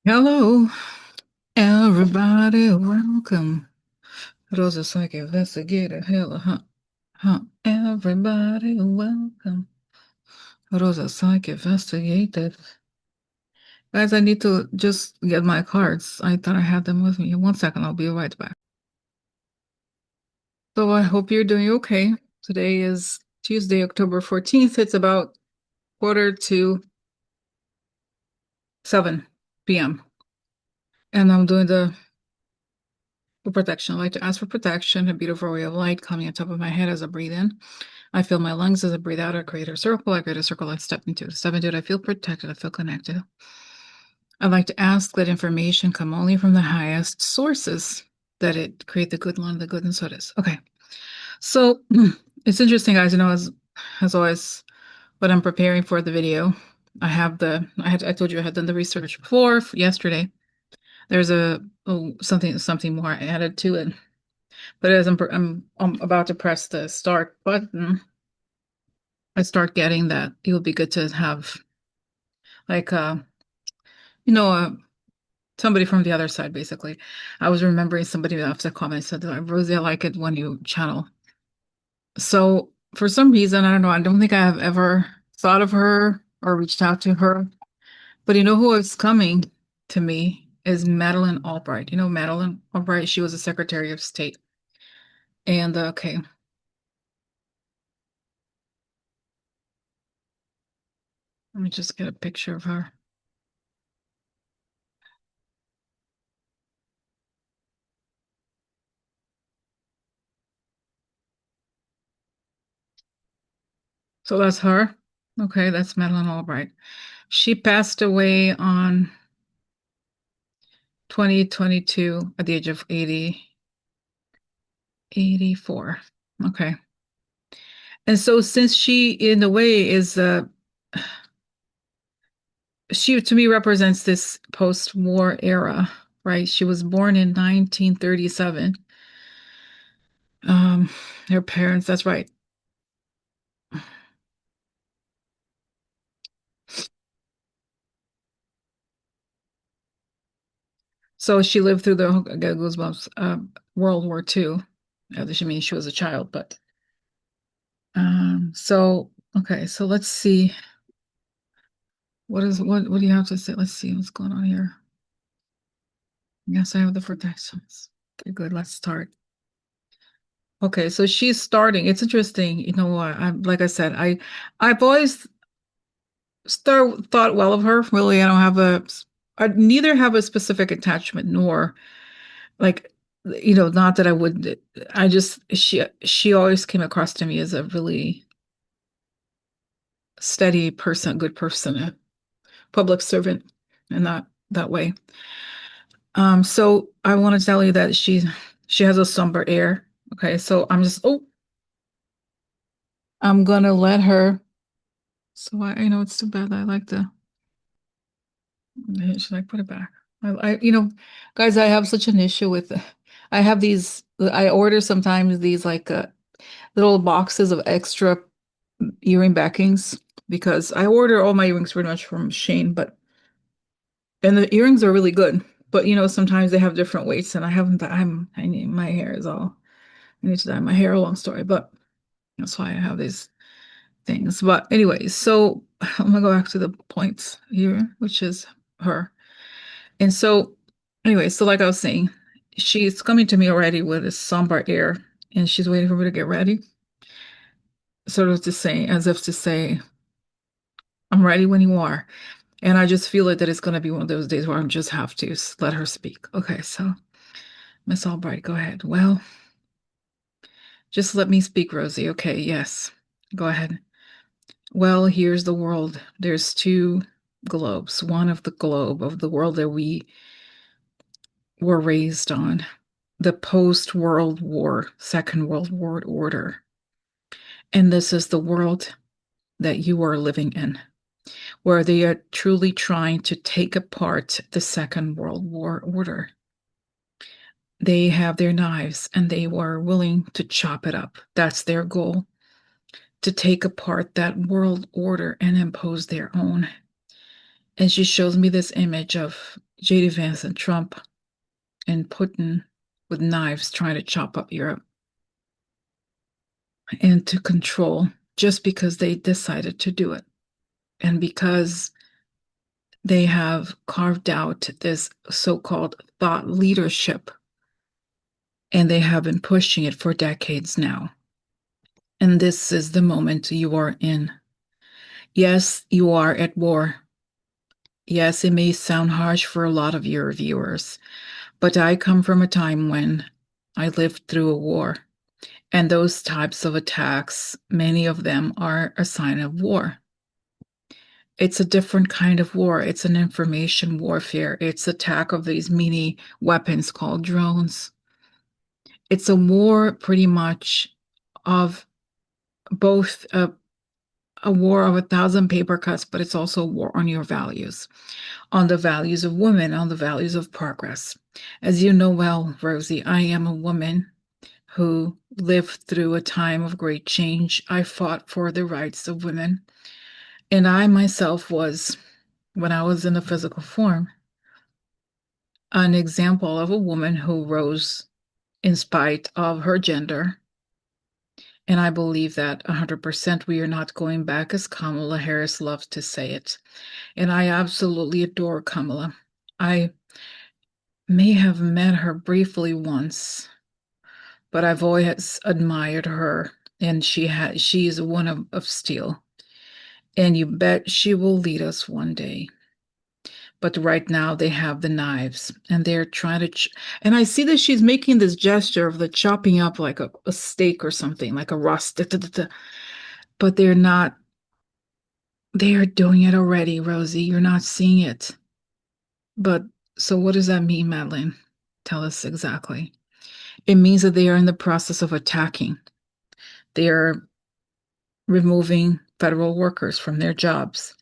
Hello, everybody. Welcome. Rosa Psych Investigator. Hello, huh. Everybody, welcome. Rosa Psych Investigator. Guys, I need to just get my cards. I thought I had them with me. 1 second, I'll be right back. So I hope you're doing okay. Today is Tuesday, October 14th. It's about quarter to 7 p.m. And I'm doing the for protection. I like to ask for protection, a beautiful ray of light coming on top of my head as I breathe in. I feel my lungs as I breathe out. I create a circle. I create a circle. I step into it. Step into it. I feel protected. I feel connected. I'd like to ask that information come only from the highest sources, that it create the good one, the good, and so it is. Okay. So it's interesting, guys. As always, when I'm preparing for the video, I told you I had done the research before yesterday. There's something more added to it. But as I'm about to press the start button, I start getting that it would be good to have like you know uh, somebody from the other side. Basically, I was remembering somebody after the comment said that Rosie, I like it when you channel. So for some reason, I don't know. I don't think I have ever thought of her or reached out to her. But you know who is coming to me is Madeleine Albright. You know Madeleine Albright. She was a Secretary of State. And okay, let me just get a picture of her. So that's her. Okay, that's Madeleine Albright. She passed away on 2022 at the age of 84. Okay. And so since she in a way is she to me represents this post-war era, right? She was born in 1937. Um her parents, that's right. So she lived through the I got goosebumps, World War II. She means she was a child, but so okay, so let's see. What do you have to say? Let's see what's going on here. Yes, I have the protections. Okay, good. Let's start. Okay, so she's starting. It's interesting. You know what? I'm like I said, I've always thought well of her. Really, I neither have a specific attachment nor like not that I would. I just she always came across to me as a really steady person, good person, a public servant, and that way. So I want to tell you that she has a somber air. Okay, so I'm gonna let her. So I know it's too bad. I like to. Should I put it back? Guys, I have such an issue with. I have these. I order sometimes these like little boxes of extra earring backings because I order all my earrings pretty much from Shane, and the earrings are really good. But sometimes they have different weights, and I haven't. I need my hair is all. I need to dye my hair. A long story, but that's why I have these things. But anyways, so I'm gonna go back to the points here, which is her. And so, anyway, so like I was saying, she's coming to me already with a somber air, and she's waiting for me to get ready, sort of to say, as if to say, I'm ready when you are. And I just feel it that it's gonna be one of those days where I just have to let her speak. Okay, so Miss Albright, go ahead. Well, just let me speak, Rosie. Okay, yes, go ahead. Well, here's the world. There's two globes. One of the globe of the world that we were raised on, the post-World War, Second World War order. And this is the world that you are living in, where they are truly trying to take apart the Second World War order. They have their knives and they were willing to chop it up. That's their goal, to take apart that world order and impose their own. And she shows me this image of, J.D. Vance and Trump and Putin with knives trying to chop up Europe and to control just because they decided to do it. And because they have carved out this so-called thought leadership, and they have been pushing it for decades now. And this is the moment you are in. Yes, you are at war. Yes, it may sound harsh for a lot of your viewers, but I come from a time when I lived through a war. And those types of attacks, many of them are a sign of war. It's a different kind of war. It's an information warfare. It's attack of these mini weapons called drones. It's a war pretty much of both a war of 1,000 paper cuts, but it's also a war on your values, on the values of women, on the values of progress. As you know well, Rosie, I am a woman who lived through a time of great change. I fought for the rights of women. And I myself was, when I was in a physical form, an example of a woman who rose in spite of her gender. And I believe that 100% we are not going back, as Kamala Harris loves to say it. And I absolutely adore Kamala. I may have met her briefly once, but I've always admired her. And she is one of steel. And you bet she will lead us one day. But right now they have the knives and they're trying to and I see that she's making this gesture of the chopping up like a steak or something, like a rust. But they're not, they are doing it already, Rosie. You're not seeing it. But so what does that mean, Madeleine? Tell us exactly. It means that they are in the process of attacking. They are removing federal workers from their jobs.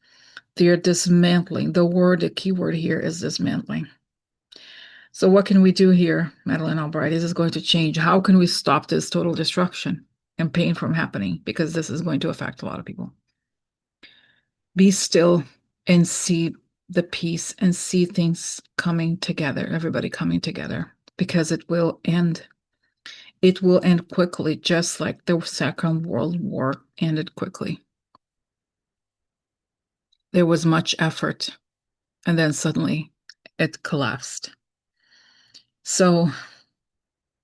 They are dismantling. The key word here is dismantling. So what can we do here, Madeleine Albright? Is this going to change? How can we stop this total destruction and pain from happening? Because this is going to affect a lot of people. Be still and see the peace and see things coming together, everybody coming together, because it will end. It will end quickly, just like the Second World War ended quickly. There was much effort, and then suddenly it collapsed. So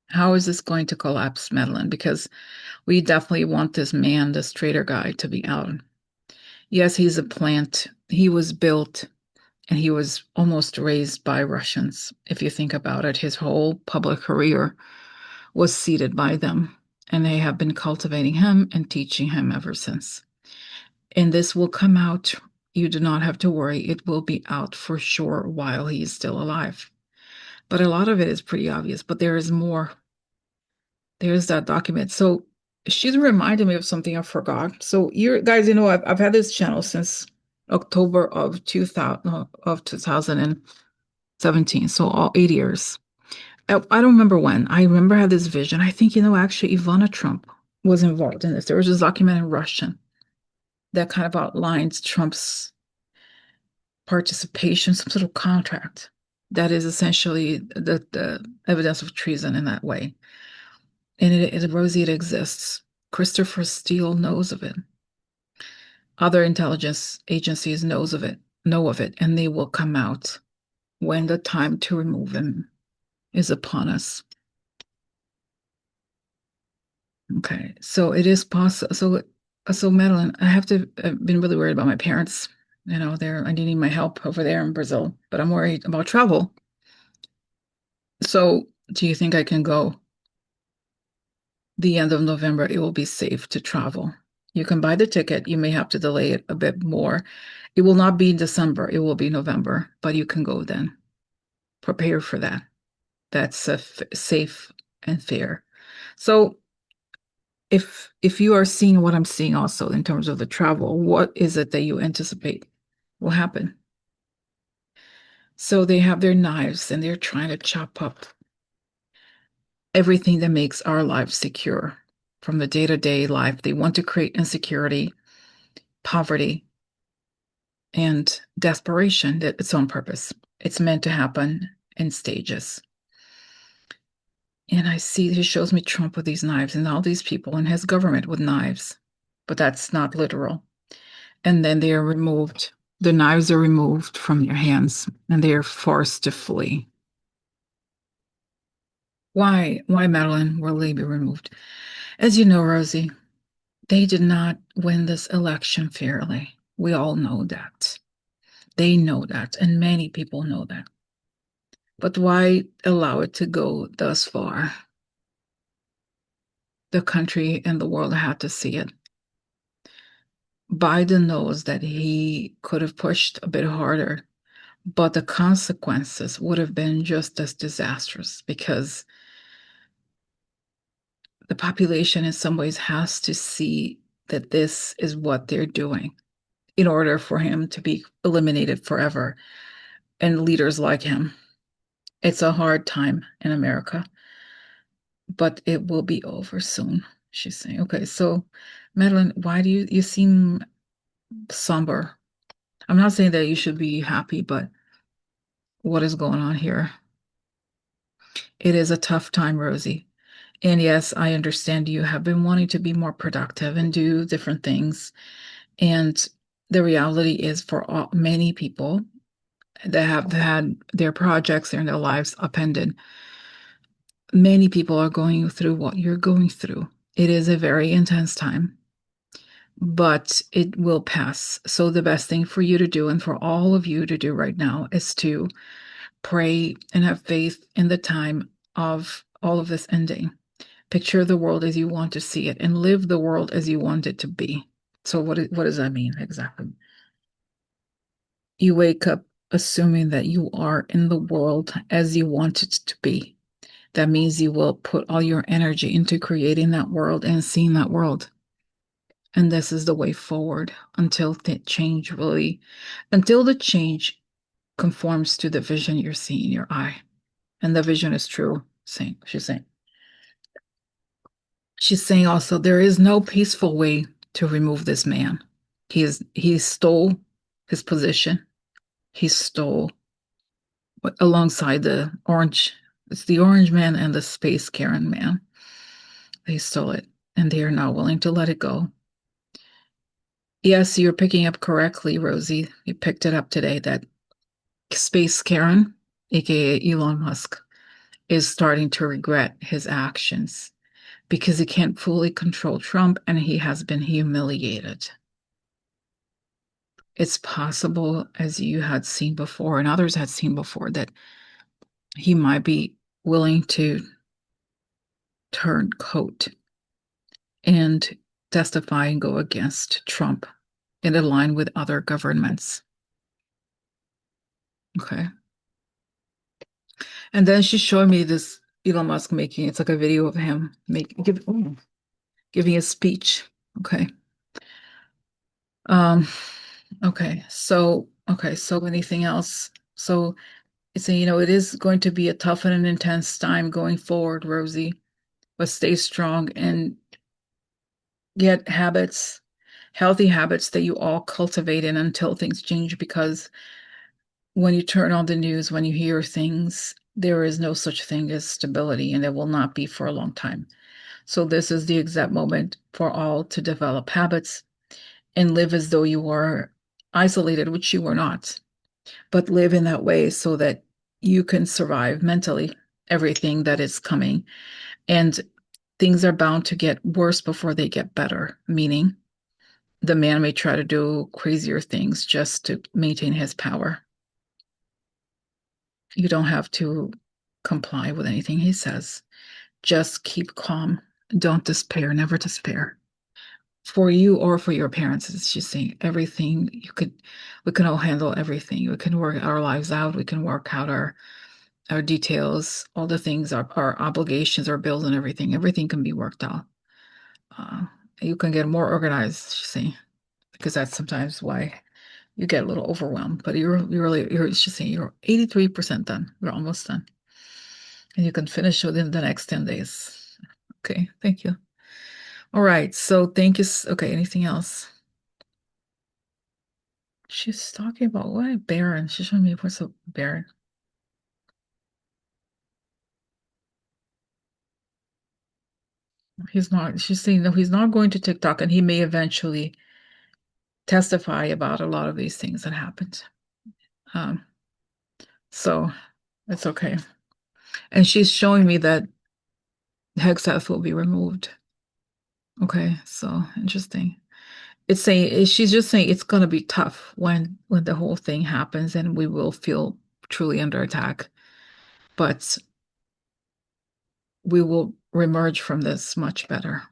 how is this going to collapse, Madeleine? Because we definitely want this man, this traitor guy, to be out. Yes, he's a plant. He was built and he was almost raised by Russians. If you think about it, his whole public career was seeded by them. And they have been cultivating him and teaching him ever since. And this will come out. You do not have to worry. It will be out for sure while he is still alive. But a lot of it is pretty obvious. But there is more. There's that document. So she's reminded me of something I forgot. So you guys, I've had this channel since October of 2017. So all 8 years. I don't remember when. I remember I had this vision. I think, actually Ivana Trump was involved in this. There was this document in Russian that kind of outlines Trump's participation, some sort of contract that is essentially the evidence of treason in that way. And Rosie, it exists. Christopher Steele knows of it. Other intelligence agencies know of it, and they will come out when the time to remove him is upon us. Okay, so it is possible. So Madeleine, I've been really worried about my parents. I need my help over there in Brazil, but I'm worried about travel. So do you think I can go the end of November? It will be safe to travel. You can buy the ticket. You may have to delay it a bit more. It will not be December. It will be November, but you can go then. Prepare for that. That's safe and fair. So if you are seeing what I'm seeing also in terms of the travel, what is it that you anticipate will happen? So they have their knives and they're trying to chop up everything that makes our lives secure from the day-to-day life. They want to create insecurity, poverty, and desperation. That it's on purpose. It's meant to happen in stages. And I see he shows me Trump with these knives and all these people and his government with knives, but that's not literal. And then they are removed. The knives are removed from your hands and they are forced to flee. Why? Why, Madeleine, will they be removed? As you know, Rosie, they did not win this election fairly. We all know that. They know that, and many people know that. But why allow it to go thus far? The country and the world had to see it. Biden knows that he could have pushed a bit harder, but the consequences would have been just as disastrous because the population, in some ways, has to see that this is what they're doing in order for him to be eliminated forever and leaders like him. It's a hard time in America, but it will be over soon, she's saying. Okay, so Madeleine, why do you seem somber? I'm not saying that you should be happy, but what is going on here? It is a tough time, Rosie. And yes, I understand you have been wanting to be more productive and do different things. And the reality is, for many people that have had their projects and their lives upended, many people are going through what you're going through. It is a very intense time, but it will pass. So, the best thing for you to do, and for all of you to do right now, is to pray and have faith in the time of all of this ending. Picture the world as you want to see it and live the world as you want it to be. So, what does that mean exactly? You wake up assuming that you are in the world as you want it to be. That means you will put all your energy into creating that world and seeing that world. And this is the way forward until the change really, until the change conforms to the vision you're seeing in your eye. And the vision is true, she's saying. She's saying also there is no peaceful way to remove this man. He stole his position. He stole alongside the orange, it's the orange man and the space Karen man. They stole it and they are not willing to let it go. Yes, you're picking up correctly, Rosie. You picked it up today that Space Karen, aka Elon Musk, is starting to regret his actions because he can't fully control Trump and he has been humiliated. It's possible, as you had seen before and others had seen before, that he might be willing to turn coat and testify and go against Trump and align with other governments. Okay. And then she showed me this Elon Musk making, it's like a video of him giving a speech. Okay. Um, so anything else? So it's a, it is going to be a tough and an intense time going forward, Rosie, but stay strong and get habits, healthy habits that you all cultivate in until things change because when you turn on the news, when you hear things, there is no such thing as stability, and it will not be for a long time. So, this is the exact moment for all to develop habits and live as though you were isolated, which you were not, but live in that way so that you can survive mentally everything that is coming. And things are bound to get worse before they get better, meaning the man may try to do crazier things just to maintain his power. You don't have to comply with anything he says. Just keep calm. Don't despair. Never despair. For you or for your parents, it's just saying everything we can all handle everything. We can work our lives out. We can work out our details, all the things, our obligations, our bills, and everything. Everything can be worked out. Uh, you can get more organized, she's saying, because that's sometimes why you get a little overwhelmed. But you're just saying you're 83% done. You're almost done. And you can finish within the next 10 days. Okay, thank you. All right, so thank you. Okay, anything else? She's talking about what? Baron. She's showing me what's a Baron. he's not. She's saying no, he's not going to TikTok, and he may eventually testify about a lot of these things that happened. Um, so it's okay. And she's showing me that Hexath will be removed. Okay, so interesting. It's saying she's just saying it's gonna be tough when the whole thing happens and we will feel truly under attack. But we will remerge from this much better.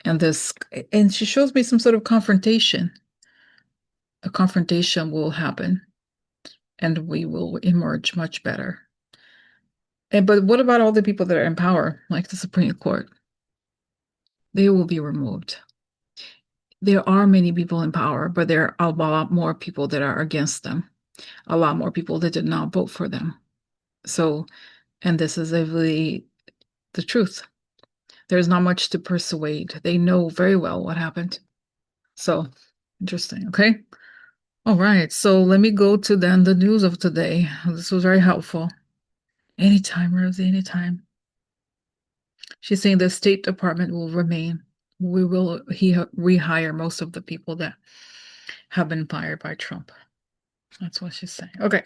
And this and she shows me some sort of confrontation. A confrontation will happen and we will emerge much better. And but what about all the people that are in power, like the Supreme Court? They will be removed. There are many people in power, but there are a lot more people that are against them, a lot more people that did not vote for them. So, and this is really the truth. There's not much to persuade. They know very well what happened. So, interesting. Okay. All right. So let me go to then the news of today. This was very helpful. Anytime, Rosie, anytime. She's saying the State Department will remain. We will rehire most of the people that have been fired by Trump. That's what she's saying. Okay.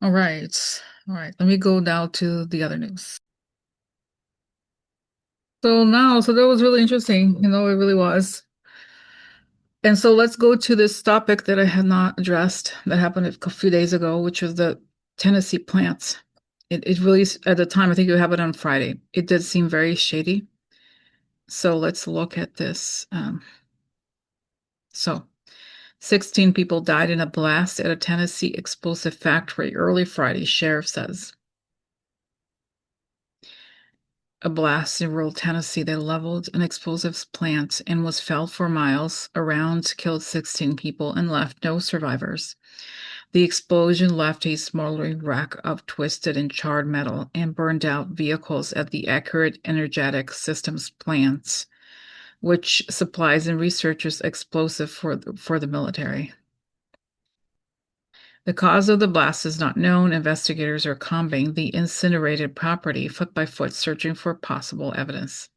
All right. All right. Let me go now to the other news. So that was really interesting. It really was. And so let's go to this topic that I had not addressed that happened a few days ago, which was the Tennessee plants. It really, at the time, I think it happened on Friday. It did seem very shady. So let's look at this. So 16 people died in a blast at a Tennessee explosive factory early Friday, sheriff says. A blast in rural Tennessee that leveled an explosives plant and was felt for miles around killed 16 people and left no survivors. The explosion left a smoldering wreck of twisted and charred metal and burned out vehicles at the Accurate Energetic Systems plant, which supplies and researches explosive for the military. The cause of the blast is not known. Investigators are combing the incinerated property foot by foot, searching for possible evidence.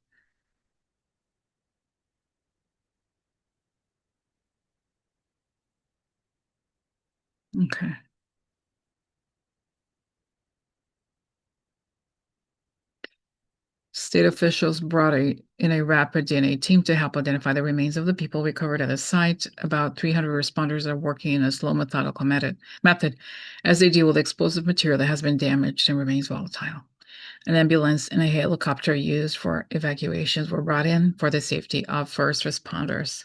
Okay. State officials brought in a rapid DNA team to help identify the remains of the people recovered at the site. About 300 responders are working in a slow, methodical method as they deal with explosive material that has been damaged and remains volatile. An ambulance and a helicopter used for evacuations were brought in for the safety of first responders.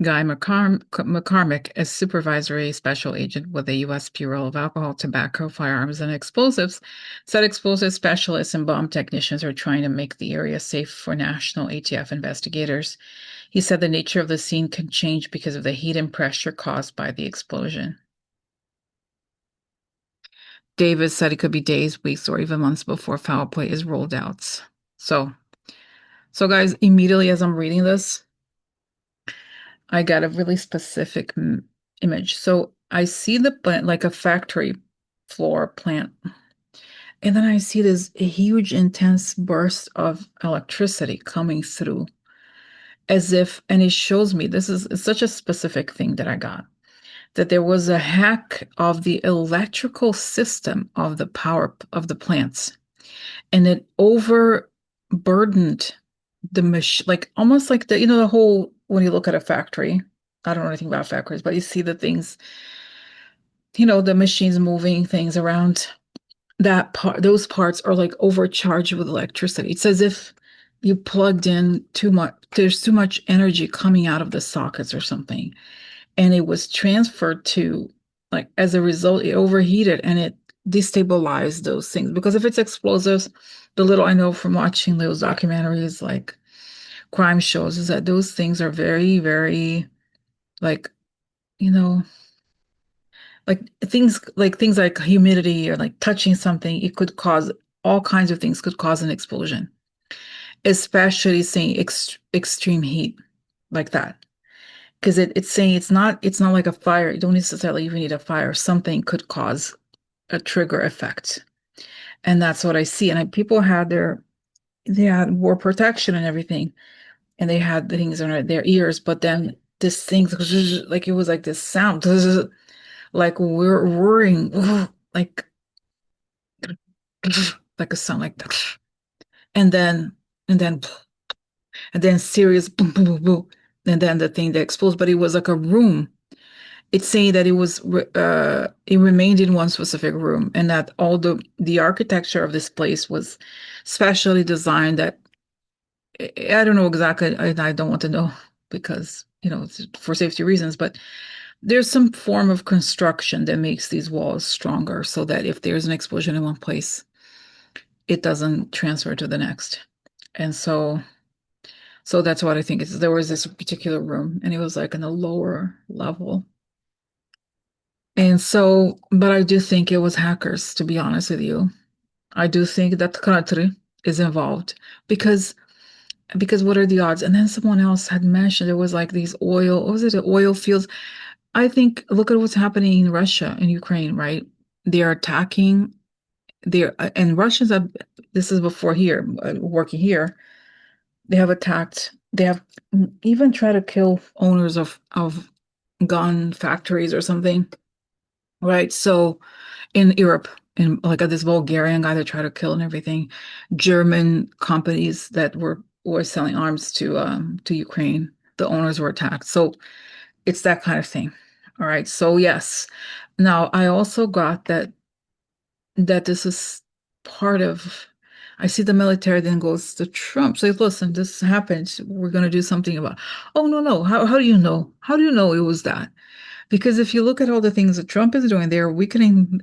Guy McCormick, a supervisory special agent with the U.S. Bureau of Alcohol, Tobacco, Firearms, and Explosives, said explosive specialists and bomb technicians are trying to make the area safe for national ATF investigators. He said the nature of the scene can change because of the heat and pressure caused by the explosion. Davis said it could be days, weeks, or even months before foul play is rolled out. So guys, immediately as I'm reading this, I got a really specific image. So I see the plant like a factory floor plant. And then I see this huge, intense burst of electricity coming through as if, and it shows me this is such a specific thing that I got that there was a hack of the electrical system of the power of the plants and it overburdened the machine, like almost like the whole, when you look at a factory, I don't know anything about factories, but you see the things, the machines moving things around, that part, those parts are like overcharged with electricity. It's as if you plugged in too much, there's too much energy coming out of the sockets or something. And it was transferred to, like, as a result, it overheated and it destabilized those things. Because if it's explosives, the little I know from watching those documentaries, like crime shows, is that those things are very, very, like, you know, things like humidity or like touching something, it could cause all kinds of things could cause an explosion, especially saying extreme heat like that. Because it's saying it's not like a fire. You don't necessarily even need a fire. Something could cause a trigger effect. And that's what I see. And people had they had war protection and everything, and they had the things in their ears, but then this thing, like it was like this sound, like we're roaring, like like a sound like that, and then and then and then serious boom boom boom boom, and then the thing that explodes. But it was like a room. It's saying that it remained in one specific room, and that all the architecture of this place was specially designed. That I don't know exactly. I don't want to know because it's for safety reasons, but there's some form of construction that makes these walls stronger so that if there's an explosion in one place, it doesn't transfer to the next. And so that's what I think is there was this particular room and it was like in a lower level. And so, but I do think it was hackers, to be honest with you. I do think that the country is involved because what are the odds? And then someone else had mentioned there was like these oil, what was it, oil fields? I think look at what's happening in Russia and Ukraine, right? They are attacking. They're and Russians have. This is before here, working here. They have attacked. They have even tried to kill owners of gun factories or something, right? So in Europe, in like this Bulgarian guy that tried to kill and everything, German companies that were selling arms to Ukraine, the owners were attacked. So it's that kind of thing. All right. So yes. Now I also got that this is part of I see the military then goes to Trump. Say, listen, this happened. We're gonna do something about. Oh no, no. How do you know? How do you know it was that? Because if you look at all the things that Trump is doing, they're weakening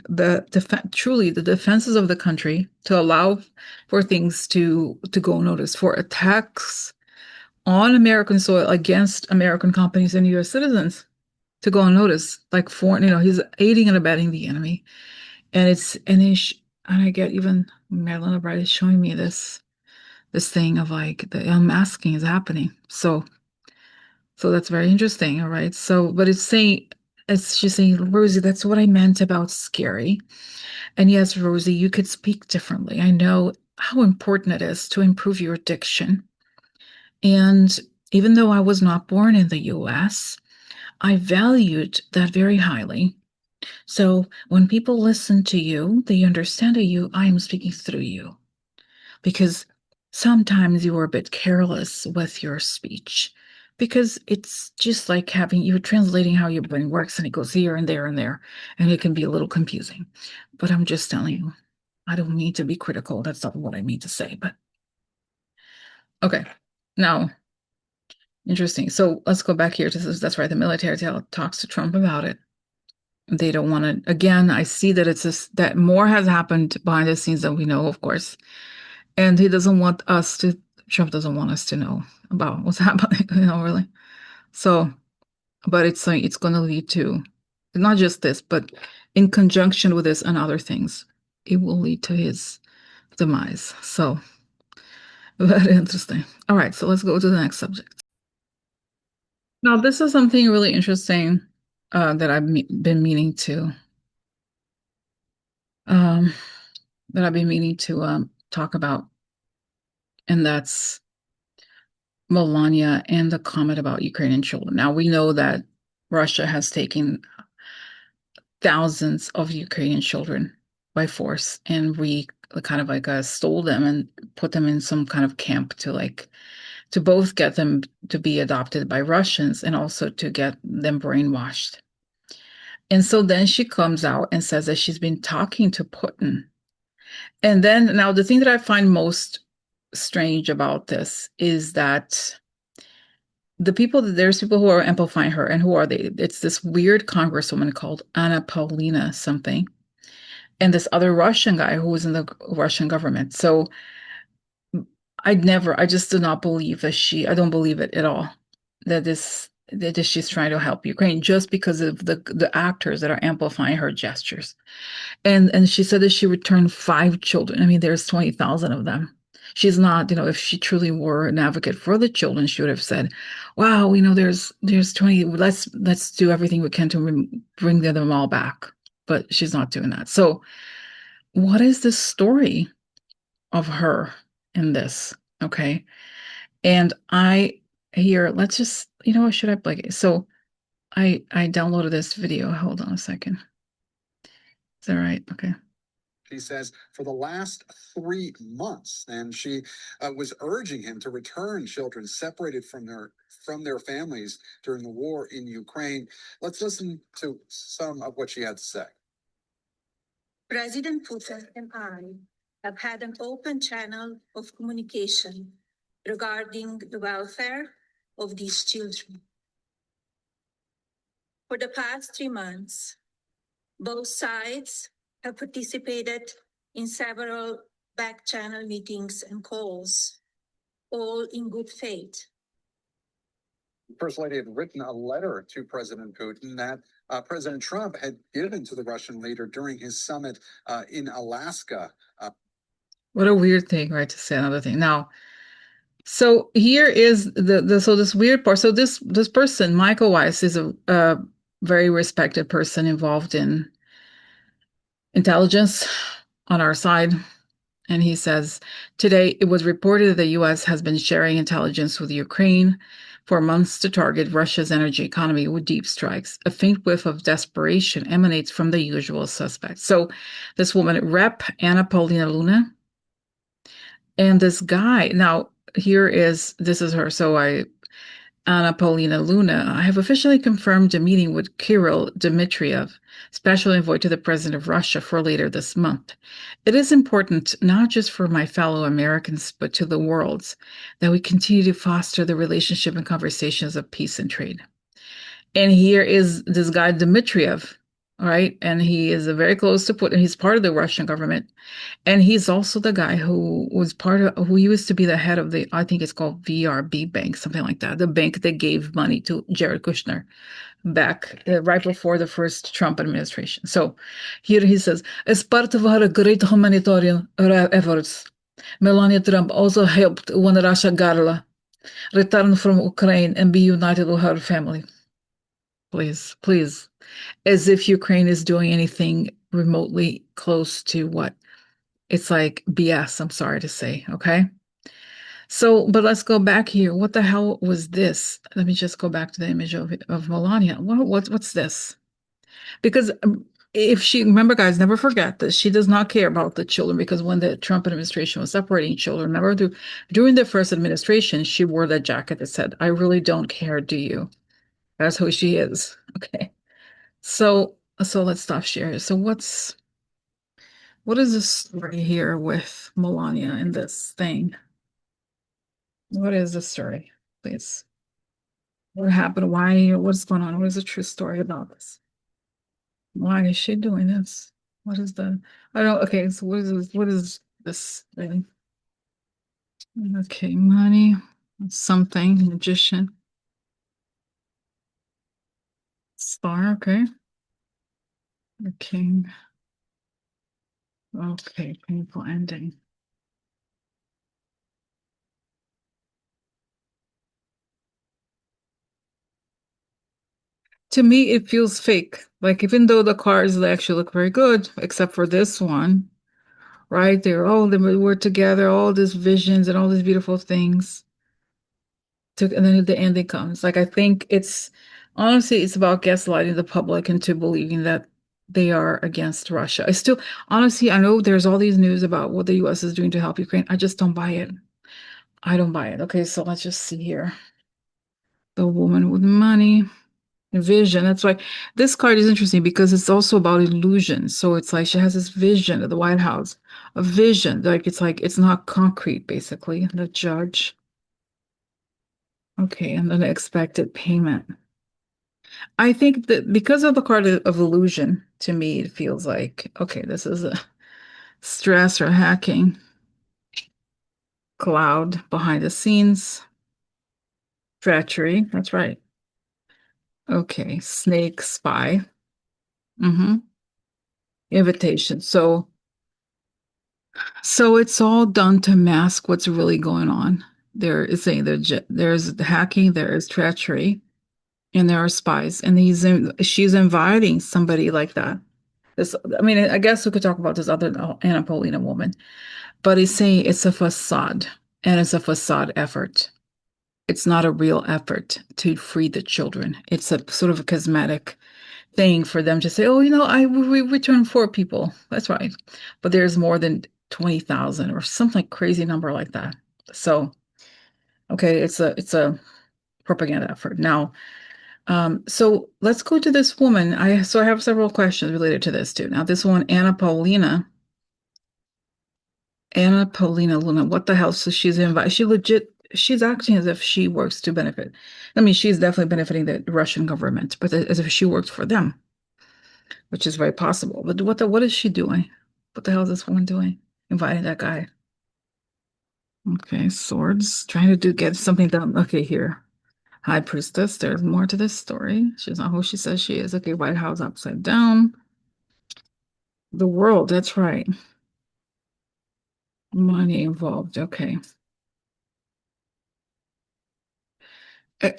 truly the defenses of the country to allow for things to go unnoticed, for attacks on American soil against American companies and U.S. citizens to go unnoticed, like foreign, he's aiding and abetting the enemy. And I get even Madeleine Albright is showing me this thing of like the unmasking is happening. So that's very interesting. All right. So, but she's saying, Rosie, that's what I meant about scary. And yes, Rosie, you could speak differently. I know how important it is to improve your diction. And even though I was not born in the US, I valued that very highly. So when people listen to you, they understand that I am speaking through you. Because sometimes you are a bit careless with your speech because it's just like you're translating how your brain works and it goes here and there and there, and it can be a little confusing. But I'm just telling you, I don't mean to be critical. That's not what I mean to say, but okay. Now, interesting. So let's go back here to this. That's right. The military talks to Trump about it. They don't want to, again, I see that that more has happened behind the scenes than we know, of course. And Trump doesn't want us to know about what's happening, really. So, but it's going to lead to not just this, but in conjunction with this and other things, it will lead to his demise. So, very interesting. All right, so let's go to the next subject. Now, this is something really interesting that been meaning to um, talk about, and that's Melania and the comment about Ukrainian children. Now we know that Russia has taken thousands of Ukrainian children by force, and we kind of like stole them and put them in some kind of camp to both get them to be adopted by Russians and also to get them brainwashed. And so then she comes out and says that she's been talking to Putin. And then now the thing that I find most strange about this is that there's people who are amplifying her, and who are they? It's this weird congresswoman called Anna Paulina something, and this other Russian guy who was in the Russian government. So I just do not believe I don't believe it at all that she's trying to help Ukraine just because of the actors that are amplifying her gestures. And she said that she returned 5 children. I mean, there's 20,000 of them. She's not, if she truly were an advocate for the children, she would have said, "Wow, there's 20. Let's do everything we can to bring them all back." But she's not doing that. So what is the story of her in this? Okay. And I here, let's just, what should I play? So I downloaded this video. Hold on a second. Is that right? Okay. She says for the last 3 months, and she was urging him to return children separated from their families during the war in Ukraine. Let's listen to some of what she had to say. President Putin and I have had an open channel of communication regarding the welfare of these children. For the past 3 months, both sides have participated in several back-channel meetings and calls, all in good faith. The First Lady had written a letter to President Putin that President Trump had given to the Russian leader during his summit in Alaska. What a weird thing, right? To say another thing. Now, so here is so this weird part. So this person, Michael Weiss, is a very respected person involved in intelligence on our side. And he says, today it was reported that the US has been sharing intelligence with Ukraine for months to target Russia's energy economy with deep strikes. A faint whiff of desperation emanates from the usual suspects. So this woman, Rep. Anna Paulina Luna, and this guy, now this is her. So Anna Paulina Luna, I have officially confirmed a meeting with Kirill Dmitriev, special envoy to the president of Russia, for later this month. It is important, not just for my fellow Americans, but to the world, that we continue to foster the relationship and conversations of peace and trade. And here is this guy, Dmitriev, all right? And he is very close to Putin. He's part of the Russian government. And he's also the guy who used to be the head of I think it's called VRB Bank, something like that, the bank that gave money to Jared Kushner back right before the first Trump administration. So here he says, as part of her great humanitarian efforts, Melania Trump also helped one Russia girl return from Ukraine and be united with her family. Please, please. As if Ukraine is doing anything remotely close to what it's like BS, I'm sorry to say, okay? So, but let's go back here. What the hell was this? Let me just go back to the image of Melania. What's this? Because if she, remember guys, never forget that she does not care about the children, because when the Trump administration was separating children, remember during the first administration, she wore that jacket that said, I really don't care, do you? That's who she is, okay? So let's stop sharing. So what is this story here with Melania in this thing? What is the story, please? What happened? Why? What's going on? What is the true story about this? Why is she doing this? What is I don't, okay, so what is this thing? Okay, money, something, magician, star, okay. The king. Okay, painful ending. To me, it feels fake. Like, even though the cards they actually look very good, except for this one, right? They were together, all these visions and all these beautiful things. And then the ending comes. Like, I think honestly, it's about gaslighting the public into believing that they are against Russia. Honestly, I know there's all these news about what the US is doing to help Ukraine. I just don't buy it. I don't buy it. Okay, so let's just see here. The woman with money. Vision. That's why this card is interesting, because it's also about illusion. So it's like she has this vision of the White House, a vision. Like it's not concrete, basically. The judge. Okay, and then expected payment. I think that because of the card of illusion, to me, it feels like, okay, this is a stress or hacking. Cloud behind the scenes. Treachery. That's right. Okay, snake, spy. Mm-hmm. Invitation. So it's all done to mask what's really going on. There is saying there's hacking, there is treachery, and there are spies. And she's inviting somebody like that This, I mean, I guess we could talk about this other Anna Paulina woman, but he's saying it's a facade and it's a facade effort. It's not a real effort to free the children. It's a sort of a cosmetic thing for them to say, oh, we returned 4 people. That's right. But there's more than 20,000 or something crazy number like that. So, okay, it's a propaganda effort. Now, so let's go to this woman. I have several questions related to this too. Now, this one, Anna Paulina Luna, what the hell? So she's invited. She's acting as if she works to benefit. I mean, she's definitely benefiting the Russian government, but as if she works for them, which is very possible. But what is she doing? What the hell is this woman doing? Inviting that guy. Okay, swords, trying to get something done. Okay, here. High Priestess, there's more to this story. She's not who she says she is. Okay, White House upside down. The world, that's right. Money involved. Okay.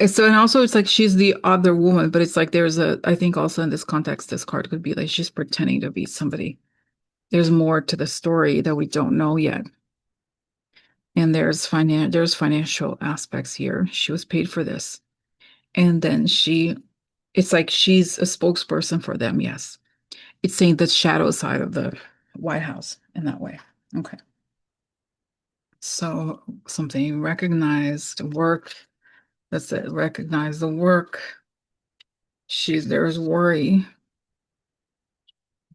So and also it's like she's the other woman, but it's like I think also in this context, this card could be like she's pretending to be somebody. There's more to the story that we don't know yet. And there's financial aspects here. She was paid for this. And then it's like she's a spokesperson for them, yes. It's saying the shadow side of the White House in that way. Okay. So something recognized work. That's it. Recognize the work. There's worry,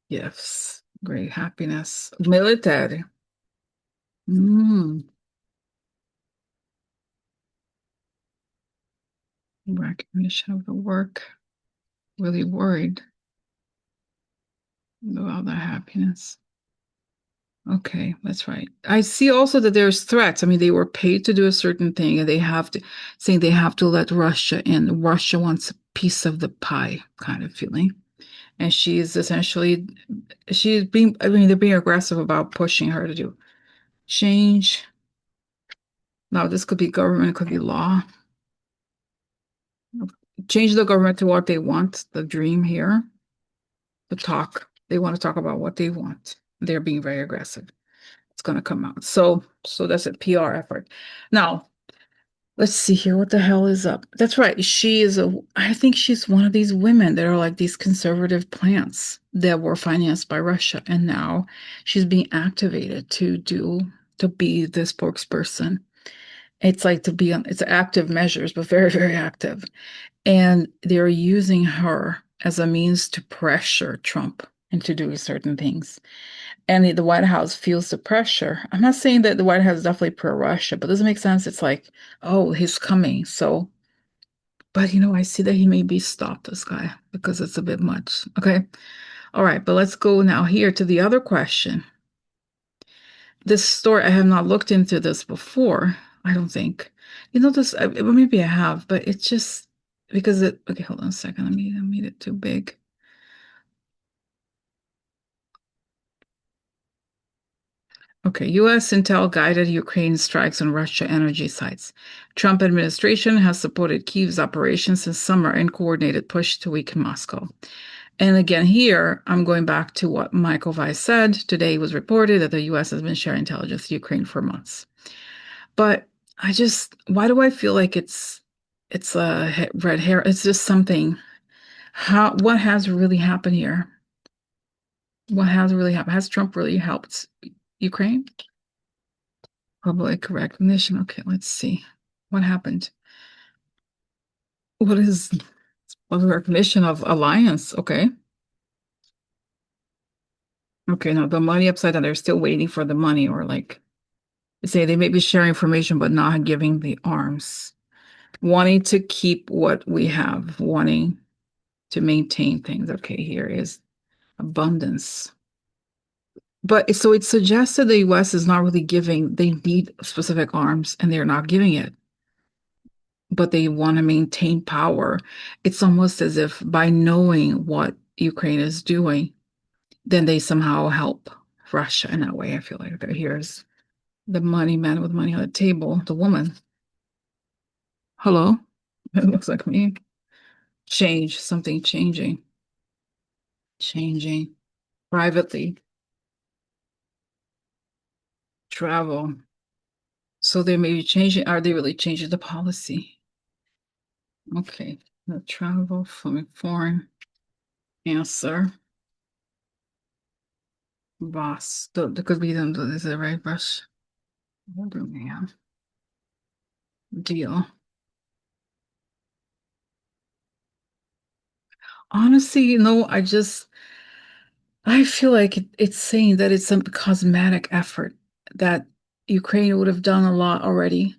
gifts, great happiness, military. Mm, recognition of the work. Really worried about the happiness. Okay, that's right. I see also that there's threats. I mean, they were paid to do a certain thing, and saying they have to let Russia in. Russia wants a piece of the pie, kind of feeling. And I mean, they're being aggressive about pushing her to do change. Now, this could be government, it could be law. Change the government to what they want, the dream here, the talk. They want to talk about what they want. They're being very aggressive. It's going to come out. So that's a PR effort. Now, let's see here. What the hell is up? That's right. I think she's one of these women that are like these conservative plants that were financed by Russia. And now she's being activated to be the spokesperson. It's like it's active measures, but very, very active. And they're using her as a means to pressure Trump into doing certain things. And the White House feels the pressure. I'm not saying that the White House is definitely pro-Russia, but does it make sense? It's like, oh, he's coming. So, but I see that he may be stopped, this guy, because it's a bit much. Okay. All right. But let's go now here to the other question. This story, I have not looked into this before, I don't think. Well, maybe I have, but it's just because okay, hold on a second. I made it too big. Okay, U.S. intel guided Ukraine strikes on Russia energy sites. Trump administration has supported Kyiv's operations since summer and coordinated push to weaken Moscow. And again, here I'm going back to what Michael Weiss said. Today it was reported that the U.S. has been sharing intelligence with Ukraine for months. But why do I feel like it's a red hair? It's just something. What has really happened here? What has really happened? Has Trump really helped Ukraine? Public recognition. Okay, let's see. What happened? What is public recognition of alliance? Okay. Okay, now the money upside down, they're still waiting for the money, or like they say they may be sharing information but not giving the arms. Wanting to keep what we have, wanting to maintain things. Okay, here is abundance. But so it suggests that the US is not really giving, they need specific arms and they're not giving it, but they want to maintain power. It's almost as if by knowing what Ukraine is doing, then they somehow help Russia in that way. I feel like here's the money man with money on the table, the woman. Hello? It looks like me. Change, something changing. Changing. privately travel. So they may be changing, are they really changing the policy? Okay, no travel from foreign. Answer. Boss. That could be them. Is it right, brush? Man. Deal. Honestly, I feel like it's saying that it's a cosmetic effort that Ukraine would have done a lot already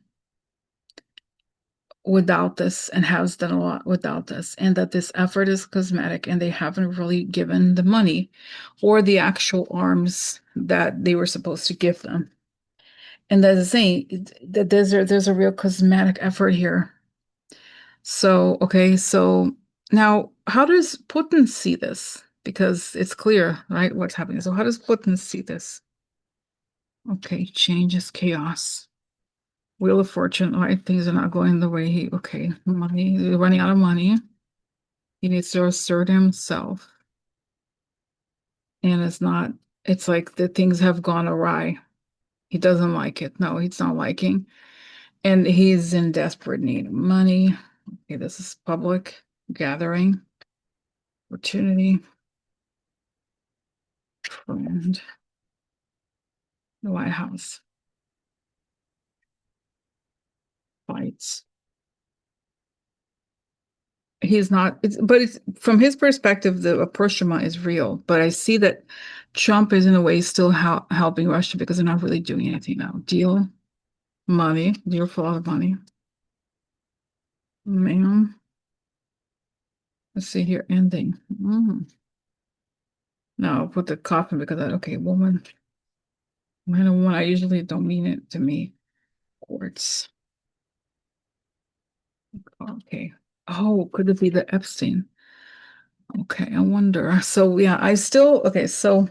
without this and has done a lot without this, and that this effort is cosmetic and they haven't really given the money or the actual arms that they were supposed to give them. And that's saying that there's a real cosmetic effort here. So, okay, so now how does Putin see this? Because it's clear, right, what's happening. So how does Putin see this? Okay, change is chaos. Wheel of Fortune, right? Things are not going the way okay, money, running out of money. He needs to assert himself. And it's like the things have gone awry. He doesn't like it. No, he's not liking. And he's in desperate need of money. Okay, this is public gathering, opportunity, friend, the White House, fights. He's not, but it's from his perspective, the approachment is real. But I see that Trump is in a way still helping Russia because they're not really doing anything now. Deal for a lot of money. Man, let's see here, ending. No, I'll put the coffin because okay, woman. Man or woman, I usually don't mean it to me. Courts. Okay. Oh, could it be the Epstein? Okay, I wonder. So yeah, okay, so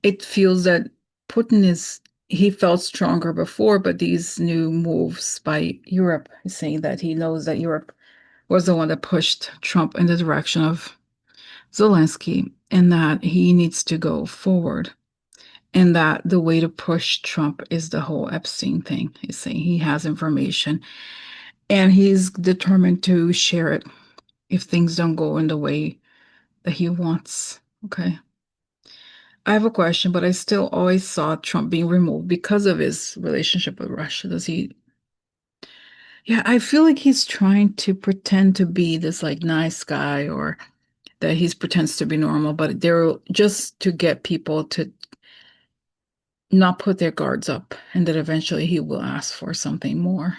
it feels that Putin he felt stronger before, but these new moves by Europe is saying that he knows that Europe was the one that pushed Trump in the direction of Zelensky and that he needs to go forward. And that the way to push Trump is the whole Epstein thing. He's saying he has information and he's determined to share it if things don't go in the way that he wants. Okay. I have a question, but I still always saw Trump being removed because of his relationship with Russia. Does he? Yeah, I feel like he's trying to pretend to be this like nice guy or that he pretends to be normal, but they're just to get people to not put their guards up and that eventually he will ask for something more.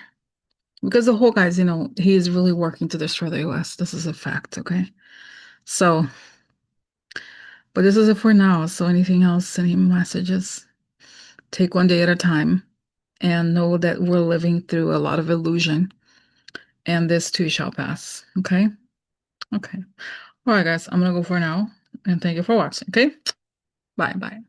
Because the whole guy's, he is really working to destroy the US. This is a fact, okay? So, but this is it for now. So anything else, any messages? Take one day at a time and know that we're living through a lot of illusion and this too shall pass. Okay? Okay. All right, guys, I'm gonna go for now and thank you for watching. Okay? Bye bye.